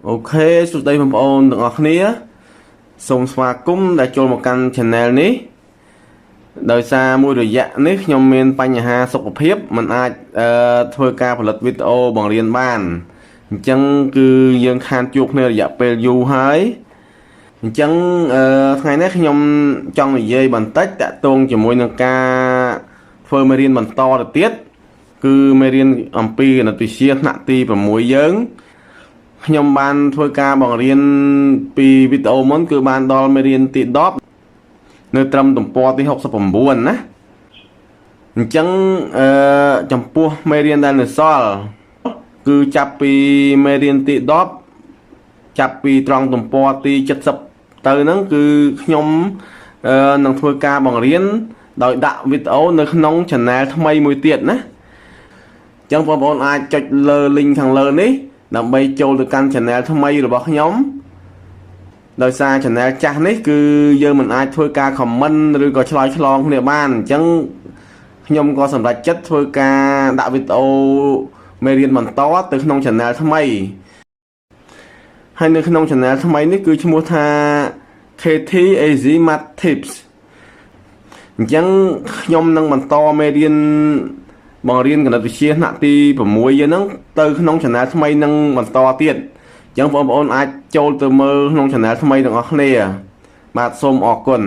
អូខេសួស្តីបងប្អូនទាំងអស់គ្នាសូមស្វាគមន៍ដែលចូលមកកាន់ Channel នេះដោយសារមួយរយៈនេះខ្ញុំមានបញ្ហាសុខភាពមិនអាចធ្វើការផលិតវីដេអូបង្រៀនបានអញ្ចឹងគឺយើងខានជួបគ្នារយៈពេលយូរហើយអញ្ចឹងថ្ងៃនេះខ្ញុំចង់និយាយបន្តិចតាក់ទងជាមួយនឹងការធ្វើមេរៀនបន្តទៅទៀតគឺមេរៀនអំពីគណិតវិទ្យាថ្នាក់ទី6យើងខ្ញុំបានធ្វើការបង្រៀនពីវីដេអូមុនគឺបានដល់មេរៀនទី10នៅត្រឹមទំព័រទី69ណាអញ្ចឹងចំពោះមេរៀនដែលនៅសល់គឺចាប់ពីមេរៀនទី10ចាប់ពីត្រង់ទំព័រទី70ទៅហ្នឹងគឺខ្ញុំនឹងធ្វើការបង្រៀនដោយដាក់វីដេអូនៅក្នុង Channel ថ្មីមួយទៀតណាអញ្ចឹងបងប្អូនអាចចុចលើ link ខាងលើនេះដើម្បីចូលទៅកាន់ Channel ថ្មីរបស់ខ្ញុំដោយសារ Channel ចាស់នេះគឺយើងមិនអាចធ្វើការ comment ឬក៏ឆ្លើយឆ្លងគ្នាបានអញ្ចឹងខ្ញុំក៏សម្រេចចិត្តធ្វើការដាក់វីដេអូមេរៀនបន្តទៅក្នុង Channel ថ្មីហើយនៅក្នុង Channel ថ្មីនេះគឺឈ្មោះថា KT AZ Math Tips អញ្ចឹងខ្ញុំនឹងបន្តមេរៀនបង្រៀនគណិតវិទ្យាថ្នាក់ទី6ហ្នឹងទៅក្នុង Channel ថ្មីនឹងបន្តទៀតអញ្ចឹងបងប្អូនអាចចូលទៅមើលក្នុង Channel ថ្មីទាំងអស់គ្នាបាទសូមអរគុណ